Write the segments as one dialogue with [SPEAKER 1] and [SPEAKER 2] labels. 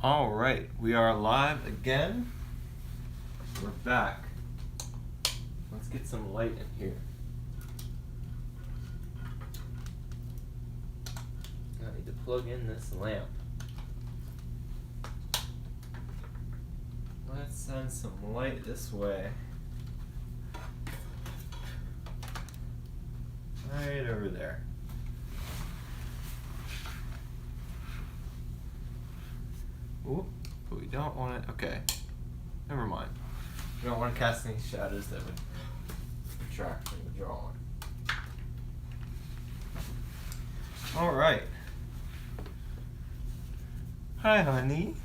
[SPEAKER 1] All right, we are live again. We're back. Let's get some light in here. I need to plug in this lamp. Let's send some light this way. Right over there. Ooh, but we don't want it. Okay, never mind. We don't want to cast any shadows that would detract from the drawing. All right. Hi, honey.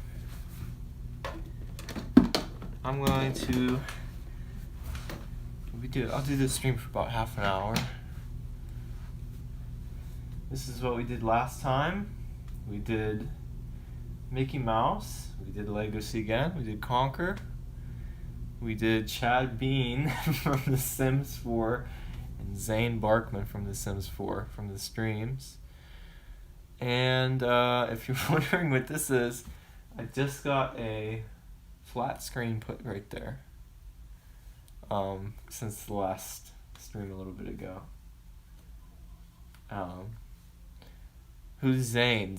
[SPEAKER 1] I'm going to. I'll do this stream for about half an hour. This is what we did last time. We did Mickey Mouse. We did Legacy again. We did Conquer. We did Chad Bean from The Sims 4 and Zane Barkman from The Sims 4 from the streams. And if you're wondering what this is, I just got a flat screen put right there since the last stream a little bit ago. Who's Zane?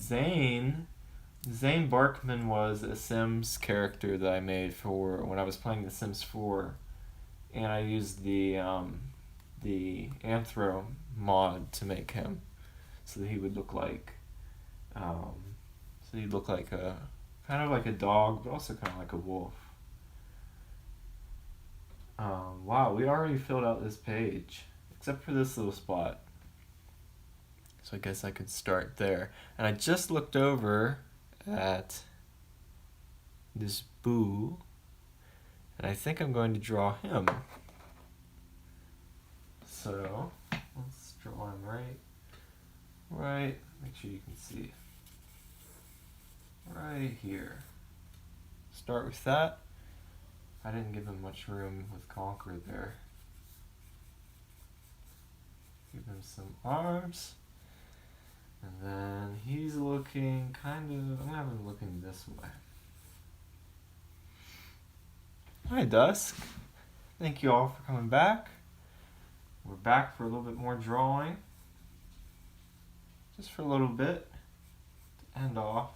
[SPEAKER 1] Zane Barkman was a Sims character that I made for when I was playing The Sims 4, and I used the Anthro mod to make him, so that he would look like, a kind of like a dog, but also kind of like a wolf. Wow, we already filled out this page, except for this little spot. So I guess I could start there. And I just looked over at this Boo, and I think I'm going to draw him. So let's draw him right, make sure you can see, right here. Start with that. I didn't give him much room with Conquer there. Give him some arms. And then he's looking I'm gonna have him looking this way. Hi, Dusk. Thank you all for coming back. We're back for a little bit more drawing. Just for a little bit to end off.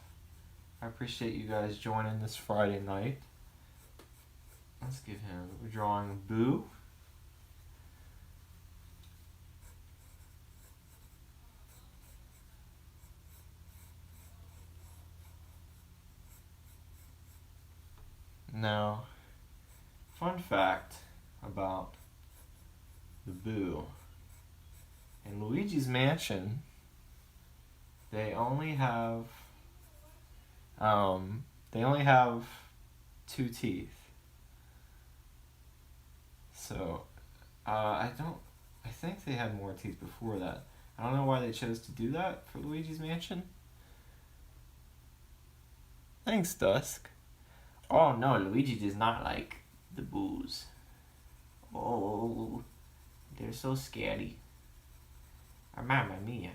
[SPEAKER 1] I appreciate you guys joining this Friday night. Let's give him, we're drawing Boo. Now, fun fact about the Boo. In Luigi's Mansion, they only have 2 teeth. So, I think they had more teeth before that. I don't know why they chose to do that for Luigi's Mansion. Thanks, Dusk. Oh no, Luigi does not like the Boos. Oh, they're so scary. Mamma mia.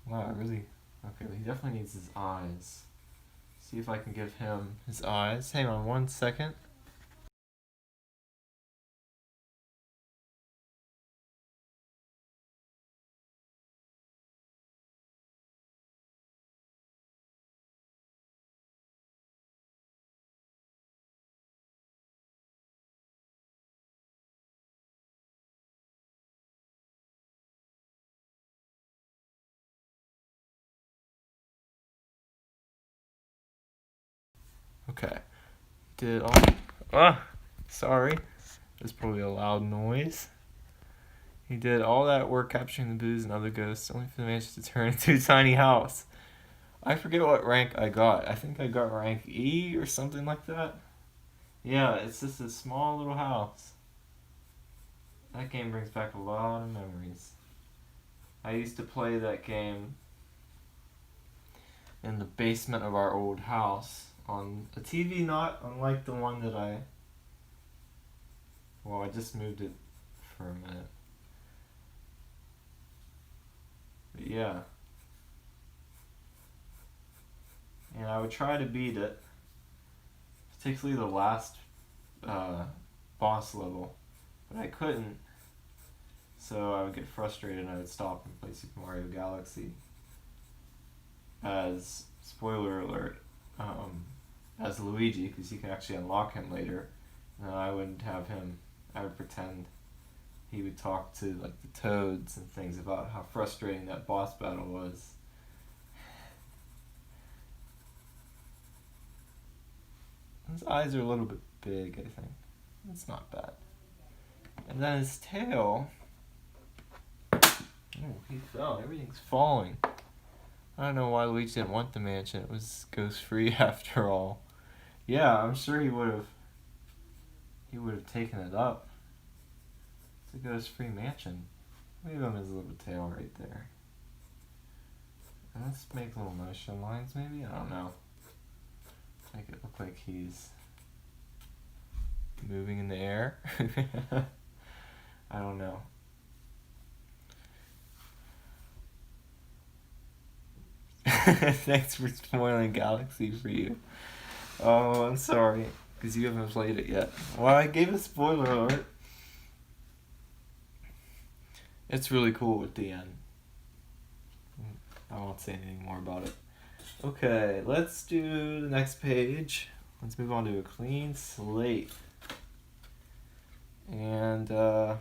[SPEAKER 1] Wow, really? Okay, well, he definitely needs his eyes. See if I can give him his eyes. Hang on 1 second. Okay. Sorry. That's probably a loud noise. He did all that work capturing the Boos and other ghosts, only for the mansion to turn into a tiny house. I forget what rank I got. I think I got rank E or something like that. Yeah, it's just a small little house. That game brings back a lot of memories. I used to play that game in the basement of our old house on a TV not unlike the one that I just moved it for a minute. But yeah. And I would try to beat it, particularly the last boss level, but I couldn't, so I would get frustrated and I would stop and play Super Mario Galaxy as, spoiler alert, as Luigi, because you can actually unlock him later, and I wouldn't have him, I would pretend he would talk to like the toads and things about how frustrating that boss battle was. His eyes are a little bit big, I think. It's not bad. And then his tail. Oh, he fell. Everything's falling. I don't know why Luigi didn't want the mansion. It was ghost free after all. Yeah, I'm sure he would have. He would have taken it up. It's a ghost free mansion. Leave him his little tail right there. And let's make little motion lines, maybe. I don't know. Make it look like he's moving in the air. I don't know. Thanks for spoiling Galaxy for you. Oh, I'm sorry, because you haven't played it yet. Well, I gave a spoiler alert. It's really cool at the end. I won't say anything more about it. Okay, let's do the next page. Let's move on to a clean slate. And, trying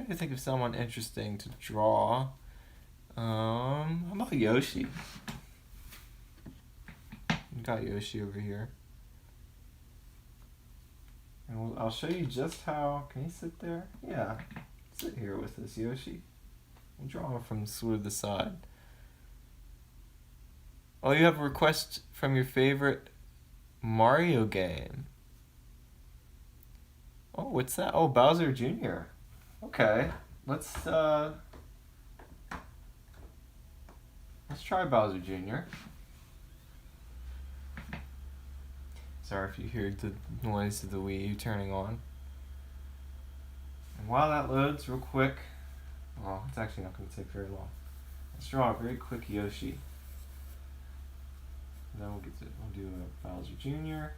[SPEAKER 1] to think of someone interesting to draw. How about Yoshi? We got Yoshi over here. And I'll show you just how. Can he sit there? Yeah. Sit here with us, Yoshi. We'll draw him from sort of the side. Oh, you have a request from your favorite Mario game. Oh, what's that? Oh, Bowser Jr. Okay. Let's try Bowser Jr. Sorry if you hear the noise of the Wii U turning on. And while that loads real quick, well, it's actually not going to take very long. Let's draw a very quick Yoshi. And then we'll do a Bowser Jr.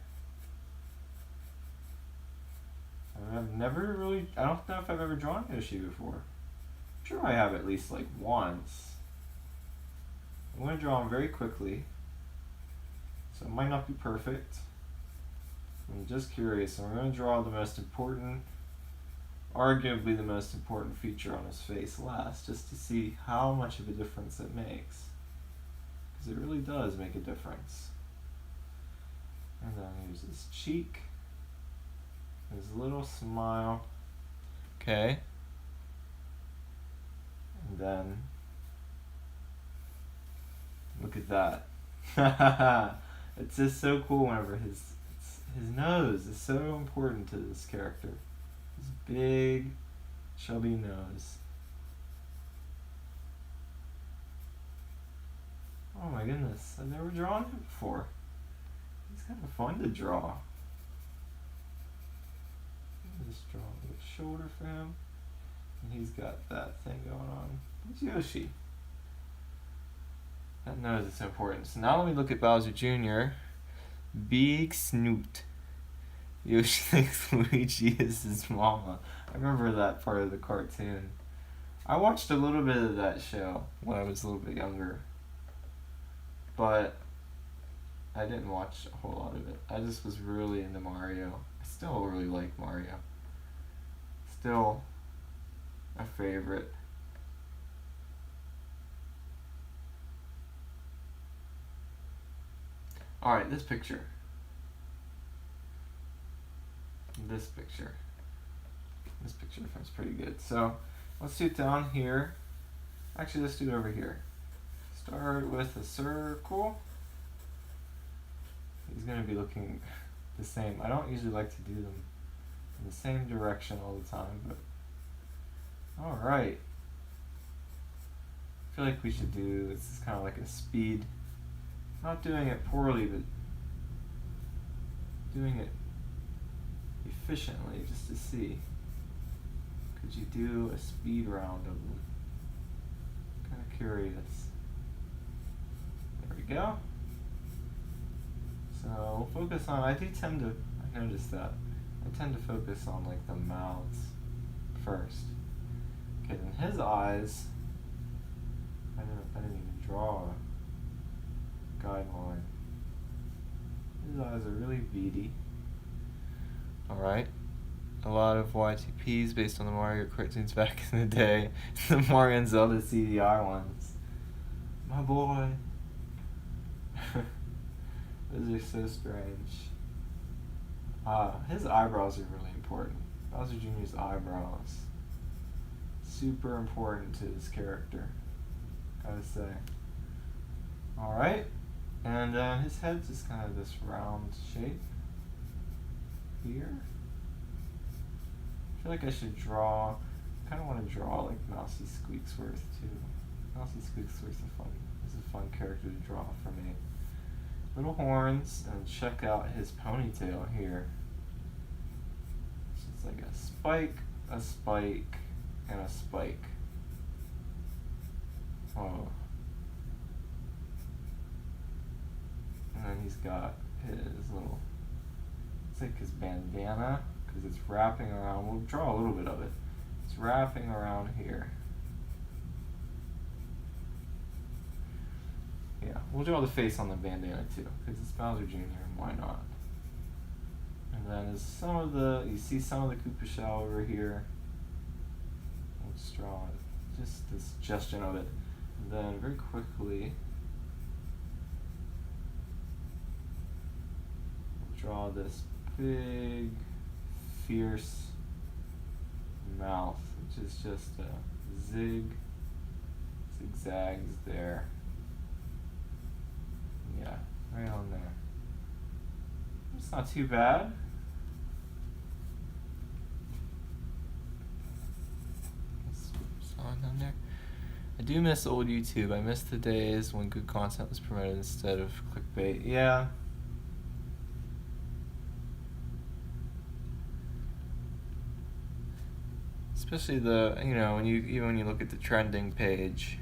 [SPEAKER 1] I've never really, I don't know if I've ever drawn Yoshi before. I'm sure I have at least like once. I'm going to draw him very quickly, so it might not be perfect. I'm just curious, and we're going to draw the most important, arguably the most important feature on his face last, just to see how much of a difference it makes. Because it really does make a difference. And then here's his cheek, his little smile. Okay. And then, look at that. It's just so cool whenever his nose is so important to this character. His big, chubby nose. Oh my goodness, I've never drawn him before. He's kind of fun to draw. Just draw a little shoulder for him. And he's got that thing going on. It's Yoshi. That nose is so important. So now let me look at Bowser Jr. Big snoot. Yoshi thinks Luigi is his mama. I remember that part of the cartoon. I watched a little bit of that show when I was a little bit younger. But I didn't watch a whole lot of it. I just was really into Mario. I still really like Mario. Still a favorite. Alright, this picture. This picture feels pretty good. So let's do it down here. Actually, let's do it over here. Start with a circle. He's going to be looking the same. I don't usually like to do them in the same direction all the time, but alright. I feel like we should do, this is kind of like a speed. Not doing it poorly, but doing it efficiently just to see. Could Could you do a speed round of them? Kind of curious. There we go. So we'll focus on, I noticed that. I tend to focus on like the mouths first. Okay, then his eyes, I didn't even draw a guideline. His eyes are really beady. Alright. A lot of YTPs based on the Mario cartoons back in the day. The Mario and Zelda CDI ones. My boy. Those are so strange. His eyebrows are really important. Bowser Jr.'s eyebrows. Super important to his character, gotta say. Alright, and his head's just kind of this round shape here. I feel like I should draw, I kind of want to draw like Mousy Squeaksworth too. Mousy Squeaksworth's is a fun character to draw for me. Little horns, and check out his ponytail here. So it's like a spike, and a spike. Oh. And then he's got his little, it's like his bandana, because it's wrapping around, we'll draw a little bit of it. It's wrapping around here. Yeah, we'll draw the face on the bandana too, because it's Bowser Jr., and why not? And then you see some of the Koopa shell over here. We'll just draw it, just this suggestion of it. And then very quickly, we'll draw this big, fierce mouth, which is just a zigzags there. Yeah, right on there. It's not too bad. On there. I do miss old YouTube. I miss the days when good content was promoted instead of clickbait. Yeah. Especially when you look at the trending page,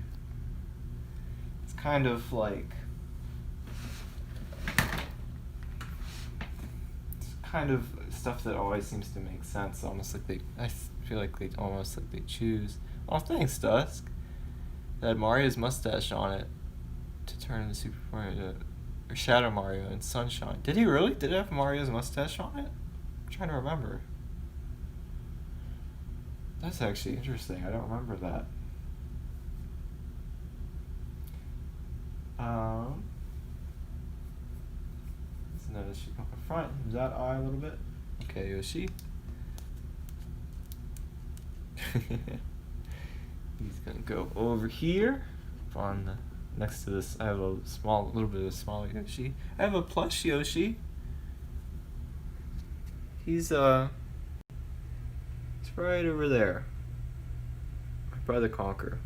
[SPEAKER 1] it's kind of like, stuff that always seems to make sense. Almost like I feel like they choose. Oh, thanks, Dusk. That had Mario's mustache on it to turn into Super Mario, or Shadow Mario and Sunshine. Did he really? Did it have Mario's mustache on it? I'm trying to remember. That's actually interesting. I don't remember that. Let's notice you come up front. Use that eye a little bit. Okay, Yoshi. He's gonna go over here next to this. I have a little bit of a smaller Yoshi. I have a plush Yoshi. He's it's right over there. By the Conquer.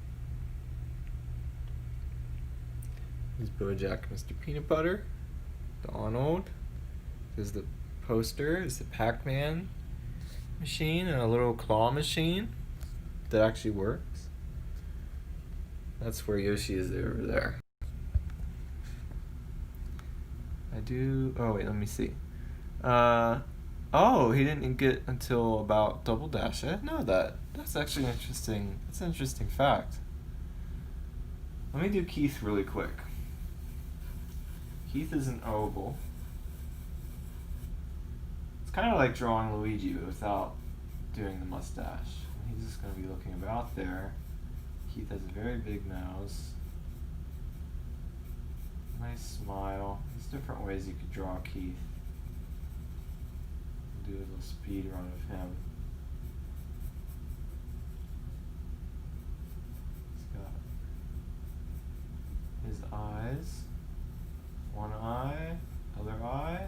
[SPEAKER 1] Here's Bojack, Mr. Peanut Butter. Donald. There's the poster. There's the Pac-Man machine and a little claw machine that actually works. That's where Yoshi is over there. Oh wait, let me see. Oh, he didn't get until about Double Dash. I didn't know that. That's actually interesting. That's an interesting fact. Let me do Keith really quick. Keith is an oval. It's kind of like drawing Luigi, but without doing the mustache. He's just going to be looking about there. Keith has a very big nose. Nice smile. There's different ways you could draw Keith. Do a little speed run of him. He's got his eyes. One eye, other eye.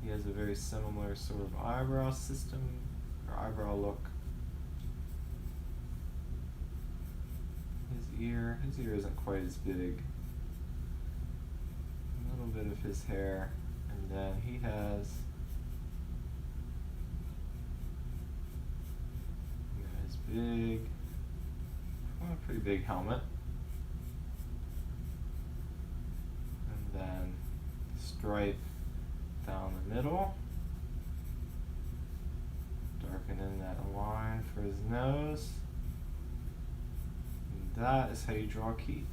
[SPEAKER 1] He has a very similar sort of eyebrow system, or eyebrow look. His ear isn't quite as big. A little bit of his hair, and then he has Pretty big helmet. And then stripe down the middle. Darkening that line for his nose. And that is how you draw Keith.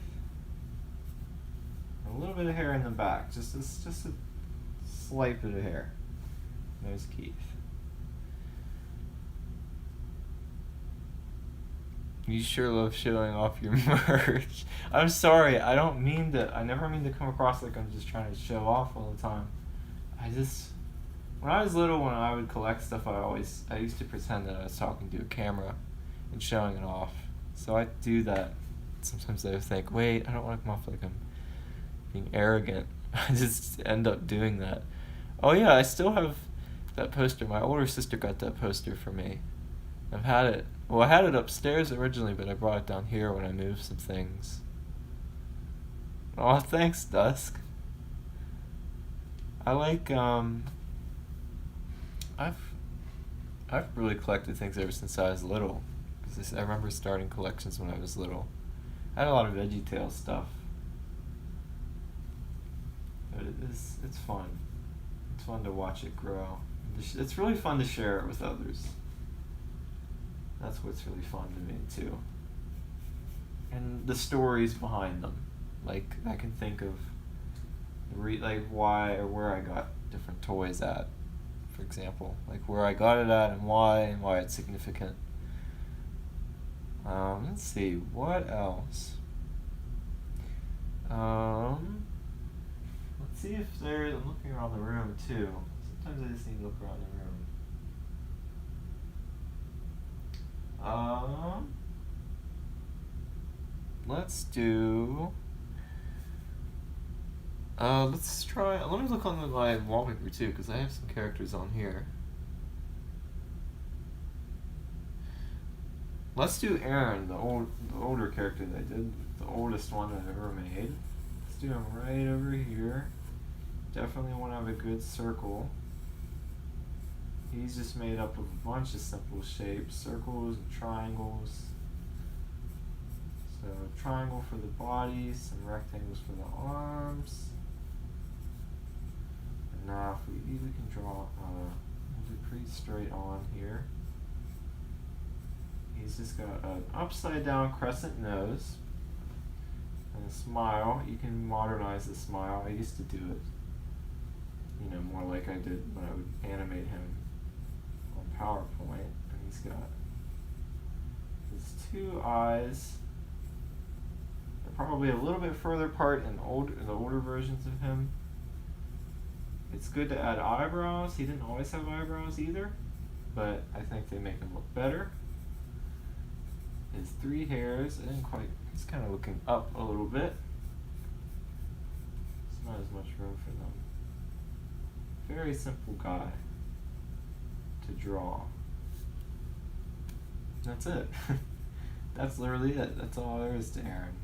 [SPEAKER 1] And a little bit of hair in the back, just a slight bit of hair. There's Keith. You sure love showing off your merch. I'm sorry, I never mean to come across like I'm just trying to show off all the time. When I was little, when I would collect stuff, I used to pretend that I was talking to a camera and showing it off. So I do that. Sometimes I think, wait, I don't want to come off like I'm being arrogant. I just end up doing that. Oh yeah, I still have that poster. My older sister got that poster for me. I've had it. Well, I had it upstairs originally, but I brought it down here when I moved some things. Oh, thanks, Dusk. I like, I've really collected things ever since I was little. 'Cause I remember starting collections when I was little. I had a lot of VeggieTales stuff. But it's fun. It's fun to watch it grow. It's really fun to share it with others. That's what's really fun to me too. And the stories behind them. Like I can think of why or where I got different toys at, for example. Like where I got it at and why it's significant. Let's see, what else? Let's see if I'm looking around the room too. Sometimes I just need to look around the room. Let's do. Let's try. Let me look on the live wallpaper too, because I have some characters on here. Let's do Aaron, the older character that I did, the oldest one that I've ever made. Let's do him right over here. Definitely want to have a good circle. He's just made up of a bunch of simple shapes, circles and triangles. So triangle for the body, some rectangles for the arms. And now if we can draw, we'll do pretty straight on here. He's just got an upside down crescent nose and a smile. You can modernize the smile. I used to do it, more like I did when I would animate him on PowerPoint. And he's got his two eyes. They're probably a little bit further apart in the older versions of him. It's good to add eyebrows. He didn't always have eyebrows either, but I think they make him look better. His three hairs, he's kind of looking up a little bit. There's not as much room for them. Very simple guy to draw. That's it. That's literally it. That's all there is to Aaron.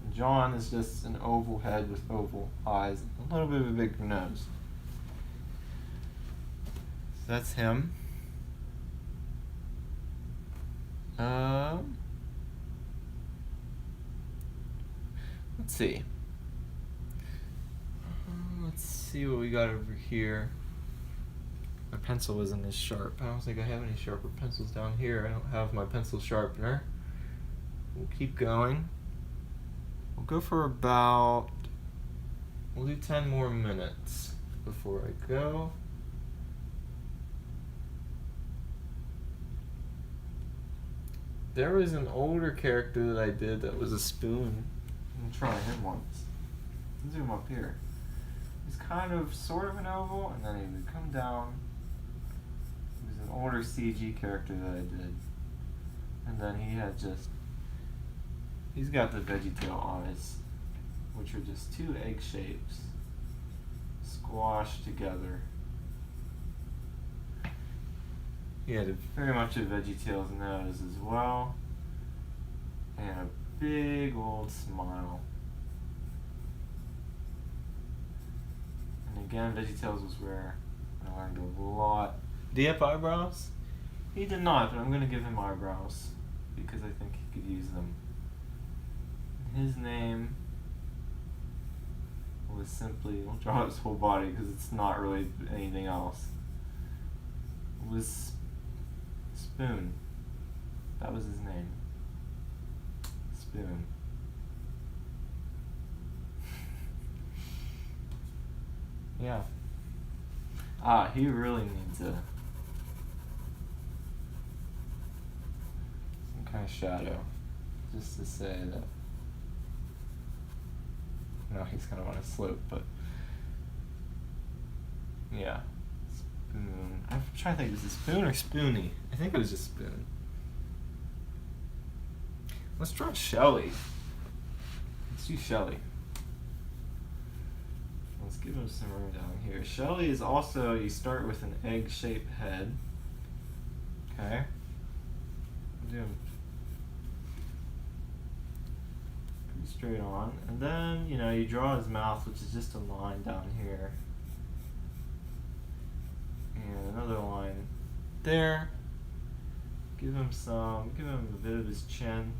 [SPEAKER 1] And John is just an oval head with oval eyes, a little bit of a bigger nose. So that's him. Let's see. Let's see what we got over here. My pencil isn't as sharp. I don't think I have any sharper pencils down here. I don't have my pencil sharpener. We'll keep going. We'll go for we'll do 10 more minutes before I go. There was an older character that I did that was a spoon. I'm gonna try him once. Let's zoom up here. He's kind of sort of an oval, and then he would come down. He was an older CG character that I did. And then he's got the VeggieTale eyes, which are just two egg shapes squashed together. He had very much a VeggieTale's nose as well, and a big old smile. And again, VeggieTales was where I learned a lot. Do you have eyebrows? He did not, but I'm going to give him eyebrows. because I think he could use them. His name was simply, I'll draw his whole body because it's not really anything else. It was Spoon. That was his name. Spoon. Yeah. He really needs some kind of shadow, just to say that. No, he's kind of on a slope, but yeah. Spoon. I'm trying to think, was it Spoon or Spoony? I think it was just Spoon. Let's draw Shelly. Let's do Shelly. Let's give him some room down here. Shelly is also, you start with an egg-shaped head. Okay. Do him pretty straight on. And then, you draw his mouth, which is just a line down here. And another line there. Give him a bit of his chin.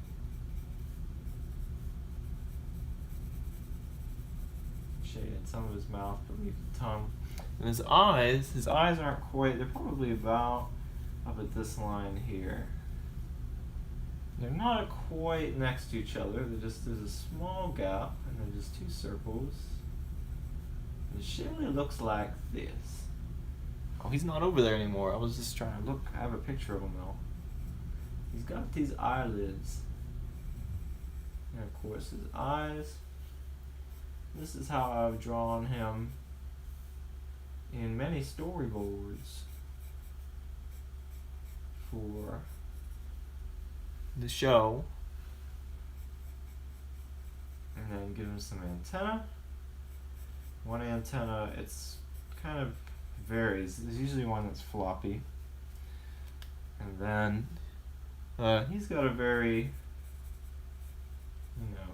[SPEAKER 1] Shaded some of his mouth, but leave the tongue. And his eyes aren't quite, they're probably about up at this line here. They're not quite next to each other, there's a small gap, and they're just two circles. And Shelly looks like this. Oh, he's not over there anymore. I was just trying to look, I have a picture of him though. He's got these eyelids. And of course his eyes. This is how I've drawn him in many storyboards for the show. And then give him some antenna. One antenna, it's kind of varies. There's usually one that's floppy. And then he's got a very,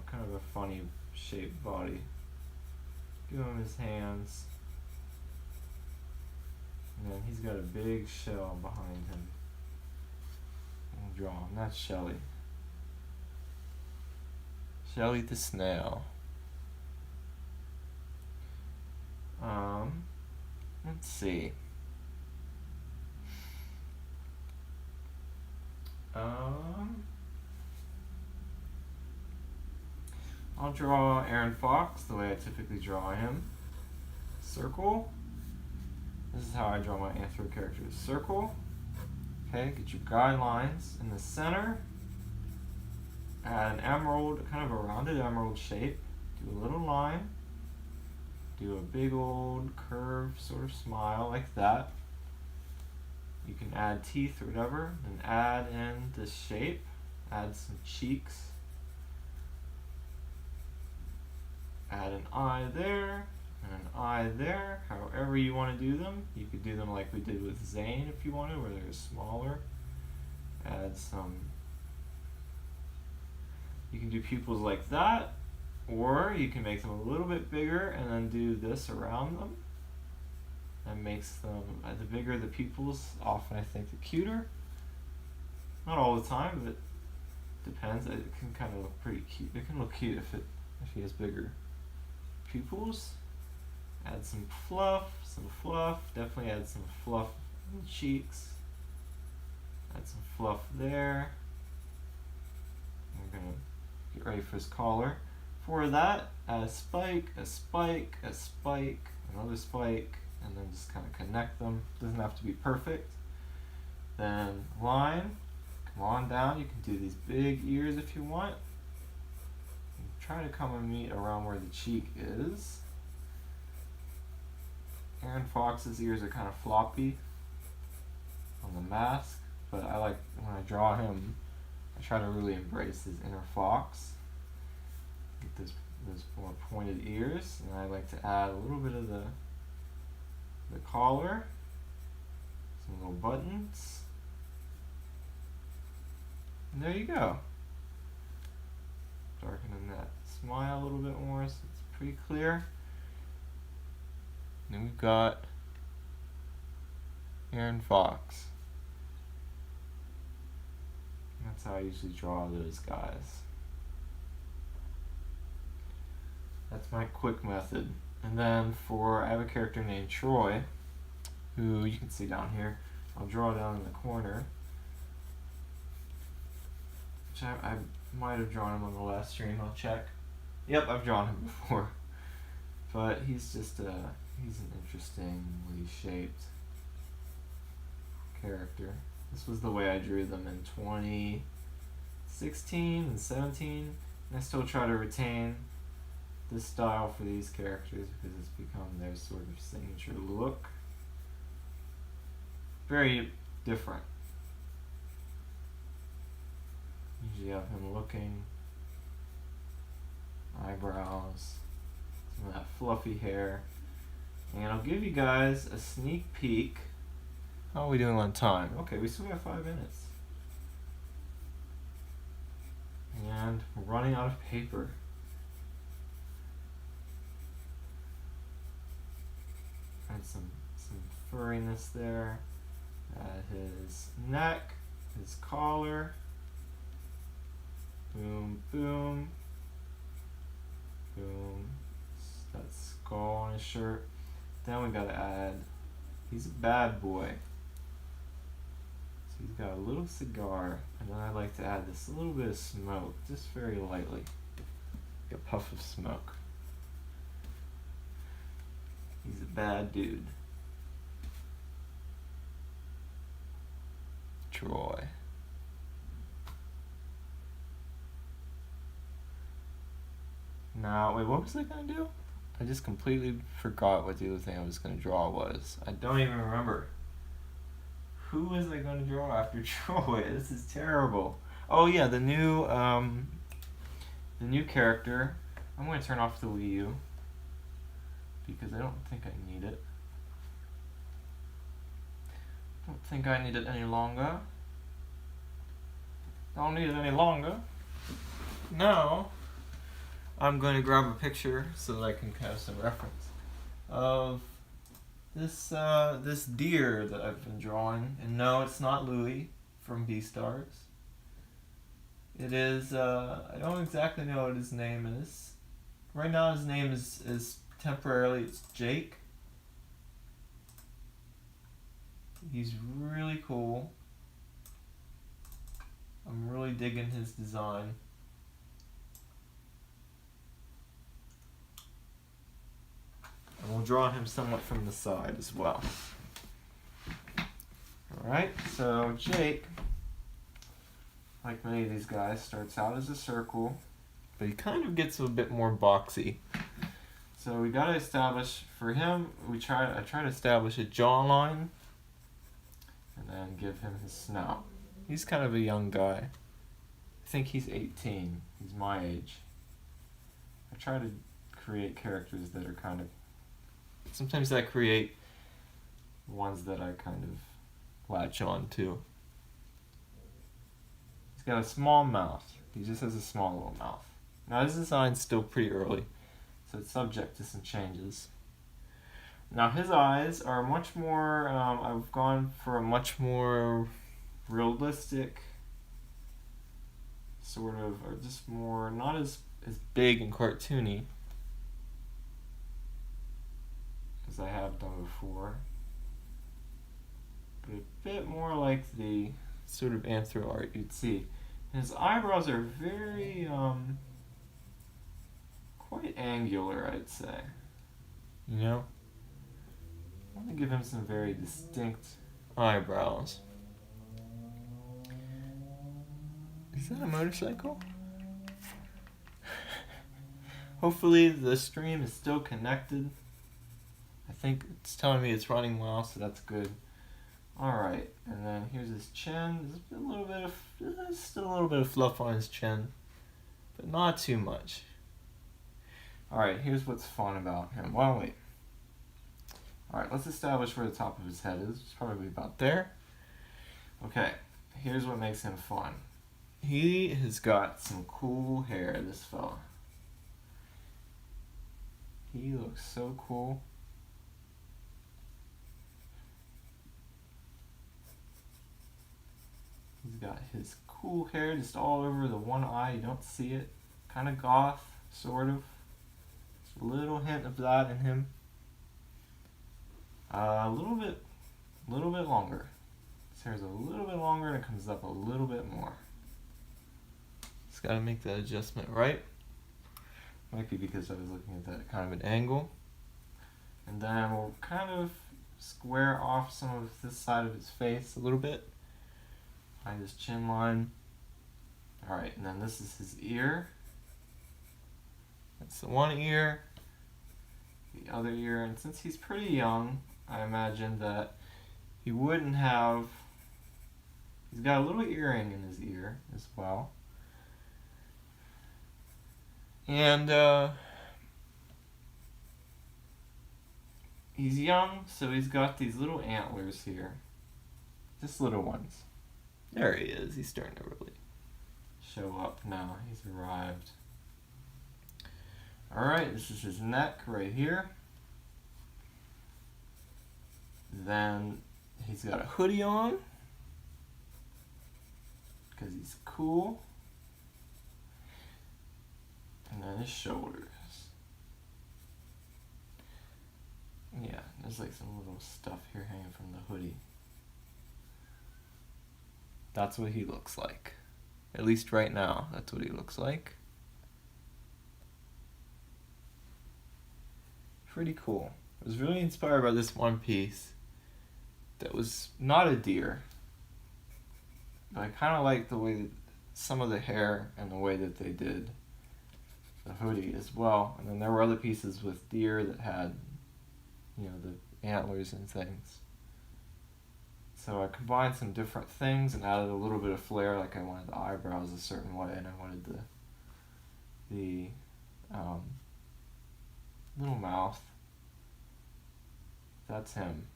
[SPEAKER 1] kind of a funny shaped body. Give him his hands. And then he's got a big shell behind him. We'll draw him. That's Shelly. Shelly the snail. Let's see. I'll draw Aaron Fox the way I typically draw him. Circle. This is how I draw my anthro characters. Circle. Okay, get your guidelines in the center. Add an emerald, kind of a rounded emerald shape. Do a little line. Do a big old curved sort of smile like that. You can add teeth or whatever, and add in the shape. Add some cheeks. Add an eye there, and an eye there. However you want to do them. You could do them like we did with Zane if you wanted, where they're smaller. Add some. You can do pupils like that, or you can make them a little bit bigger and then do this around them. That makes them, the bigger the pupils, often I think the cuter. Not all the time, but depends. It can kind of look pretty cute. It can look cute if he has bigger pupils. Add some fluff. Definitely add some fluff in the cheeks. Add some fluff there. We're gonna get ready for his collar. For that, add a spike, another spike, and then just kind of connect them. Doesn't have to be perfect. Then line, come on down. You can do these big ears if you want. And try to come and meet around where the cheek is. Aaron Fox's ears are kind of floppy on the mask, but I like when I draw him, I try to really embrace his inner fox. Get those more pointed ears, and I like to add a little bit of the collar, some little buttons, and there you go. Darkening that smile a little bit more so it's pretty clear. And then we've got Aaron Fox. That's how I usually draw those guys. That's my quick method. And then I have a character named Troy, who you can see down here. I'll draw down in the corner. Which I might have drawn him on the last stream, I'll check. Yep, I've drawn him before. But he's just he's an interestingly shaped character. This was the way I drew them in 2016 and 17. And I still try to retain this style for these characters because it's become their sort of signature look. Very different. Usually have him looking, eyebrows, some of that fluffy hair. And I'll give you guys a sneak peek. How are we doing on time? Okay, we still got 5 minutes. And we're running out of paper. And some furriness there. His neck, his collar. Boom, boom. Boom. That skull on his shirt. Then we gotta add, he's a bad boy. So he's got a little cigar, and then I like to add this little bit of smoke, just very lightly. Like a puff of smoke. He's a bad dude. Troy. Now, wait, what was I gonna do? I just completely forgot what the other thing I was gonna draw was. I don't even remember. Who was I gonna draw after Troy? This is terrible. Oh yeah, the new character. I'm gonna turn off the Wii U because I don't think I need it. Don't think I need it any longer. Don't need it any longer. Now, I'm going to grab a picture so that I can have some reference of this deer that I've been drawing. And no, it's not Louie from Beastars. It is, I don't exactly know what his name is. Right now his name is temporarily, it's Jake. He's really cool. I'm really digging his design. And we'll draw him somewhat from the side as well. Alright, so Jake, like many of these guys, starts out as a circle, but he kind of gets a bit more boxy. So we gotta establish, for him, I try to establish a jawline, and then give him his snout. He's kind of a young guy. I think he's 18. He's my age. I try to create characters that are kind of... Sometimes I create ones that I kind of latch on to. He's got a small mouth. He just has a small little mouth. Now his design's still pretty early, so it's subject to some changes. Now his eyes are much more, I've gone for a much more realistic sort of, or just more, not as big and cartoony as I have done before, but a bit more like the sort of anthro art you'd see. And his eyebrows are very, quite angular, I'd say. You know? I want to give him some very distinct eyebrows. Is that a motorcycle? Hopefully the stream is still connected. I think it's telling me it's running well, so that's good. Alright, and then here's his chin. There's still a little bit of fluff on his chin, but not too much. Alright, here's what's fun about him. Well, wait. Alright, let's establish where the top of his head is. It's probably about there. Okay, here's what makes him fun. He has got some cool hair, this fella. He looks so cool. He's got his cool hair just all over the one eye. You don't see it. Kind of goth, sort of. Just a little hint of that in him. A little bit longer. His hair's a little bit longer and it comes up a little bit more. Just gotta make that adjustment right. Might be because I was looking at that kind of an angle. And then we'll kind of square off some of this side of his face a little bit. Find his chin line. Alright, and then this is his ear. That's the one ear. The other ear, and since he's pretty young, I imagine that he wouldn't have... He's got a little earring in his ear as well. And he's young, so he's got these little antlers here. Just little ones. There he is. He's starting to really show up now. He's arrived. Alright, this is his neck right here. Then he's got a hoodie on because he's cool. And then his shoulders. Yeah, there's like some little stuff here hanging from the hoodie. That's what he looks like. At least right now, that's what he looks like. Pretty cool. I was really inspired by this one piece that was not a deer. But I kind of like the way that some of the hair and the way that they did the hoodie as well. And then there were other pieces with deer that had, you know, the antlers and things. So I combined some different things and added a little bit of flair, like I wanted the eyebrows a certain way, and I wanted the little mouth. That's him.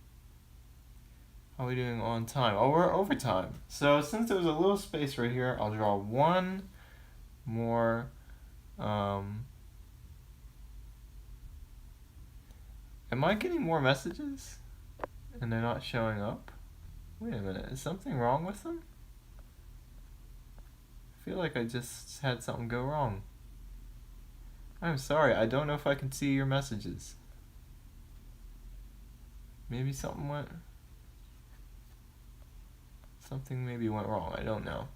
[SPEAKER 1] How are we doing on time? Oh, we're over time. So since there's a little space right here, I'll draw one more am I getting more messages and they're not showing up? Wait a minute, is something wrong with them? I feel like I just had something go wrong. I'm sorry, I don't know if I can see your messages. Maybe something maybe went wrong, I don't know.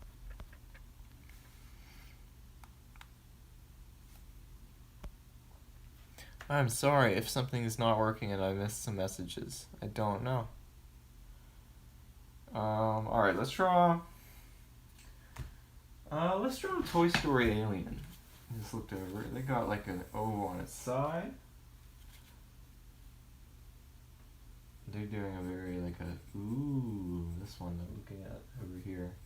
[SPEAKER 1] I'm sorry if something is not working and I missed some messages. I don't know. Alright, let's draw a Toy Story alien. I just looked over it. They got like an O on its side. They're doing a very this one I'm looking at over here.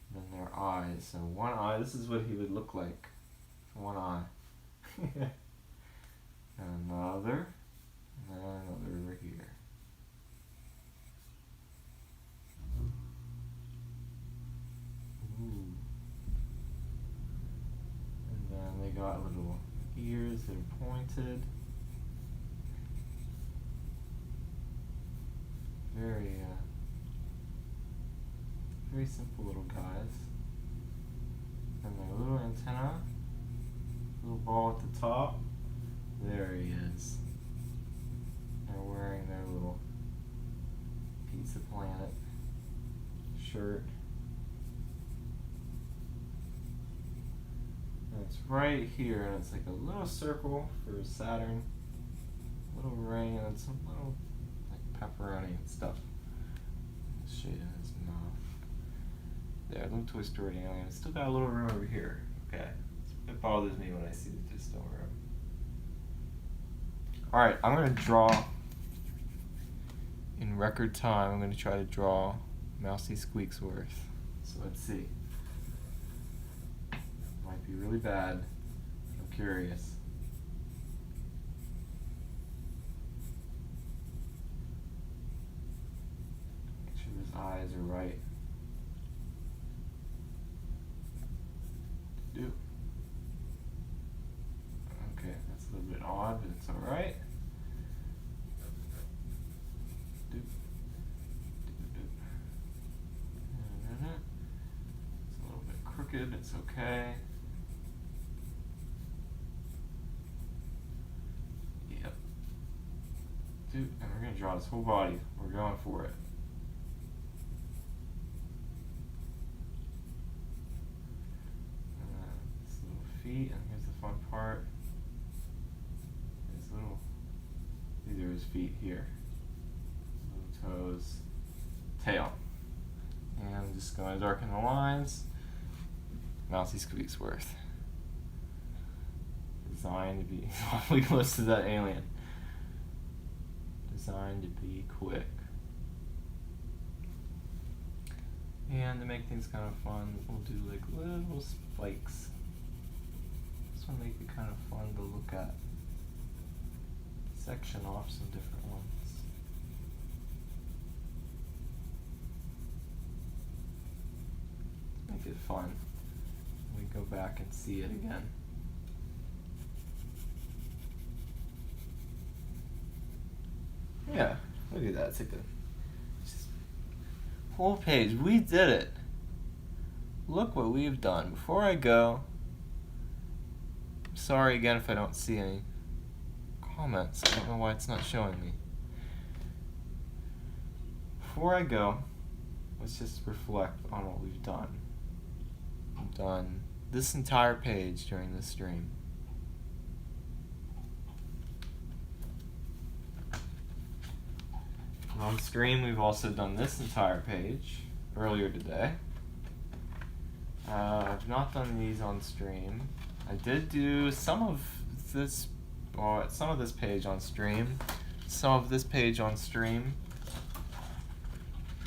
[SPEAKER 1] And then their eyes. So one eye, this is what he would look like. One eye. Another. And then another over here. Ooh. And then they got little ears that are pointed. Very simple little guys. And their little antenna, little ball at the top. There he is. They're wearing their little Pizza Planet shirt. And it's right here, and it's like a little circle for Saturn, a little ring, and some little like pepperoni and stuff. Shade in his mouth. There, little Toy Story alien. Still got a little room over here. Okay, it bothers me when I see just no room. Alright, I'm going to draw in record time. I'm going to try to draw Mousy Squeaksworth. So let's see. Might be really bad. I'm curious. Make sure his eyes are right. Do. Okay, that's a little bit odd, but it's alright. crooked, it's okay. Yep. Dude, and we're gonna draw his whole body. We're going for it. His little feet, and here's the fun part. These are his feet here. Little toes, tail. And I'm just going to darken the lines. Mousy Squeaksworth. Designed to be awfully close to that alien. Designed to be quick. And to make things kind of fun, we'll do like little spikes. This one make it kind of fun to look at. Section off some different ones. Make it fun. We go back and see it again. Yeah, look at that. It's like a whole page. We did it. Look what we've done. Before I go, sorry again if I don't see any comments. I don't know why it's not showing me. Before I go, let's just reflect on what we've done. We've done this entire page during this stream. On stream, we've also done this entire page earlier today. I've not done these on stream. I did do some of this page on stream, some of this page on stream,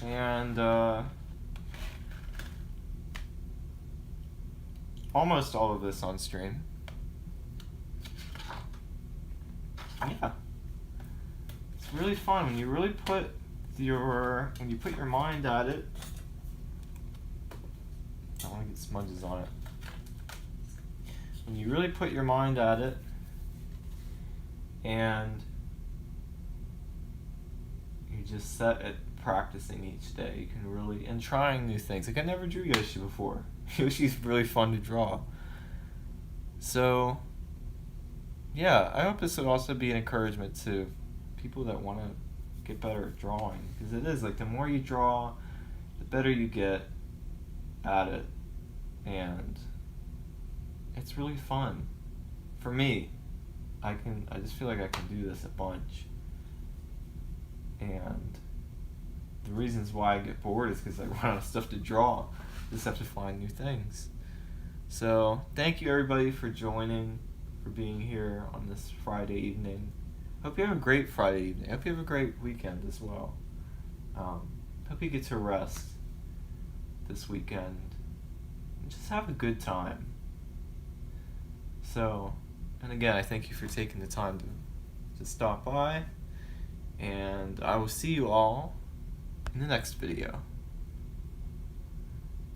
[SPEAKER 1] and almost all of this on stream. Yeah. It's really fun when you really put your mind at it. I don't want to get smudges on it. When you really put your mind at it and you just set at practicing each day, you can really, and trying new things. Like I never drew Yoshi before. Yoshi's really fun to draw. So yeah, I hope this would also be an encouragement to people that want to get better at drawing, because it is like the more you draw, the better you get at it, and it's really fun. For me, I just feel like I can do this a bunch, and the reasons why I get bored is because I run out of stuff to draw. I just have to find new things. So thank you everybody for joining, for being here on this Friday evening. Hope you have a great Friday evening. Hope you have a great weekend as well. Hope you get to rest this weekend and just have a good time. So, and again, I thank you for taking the time to stop by, and I will see you all in the next video.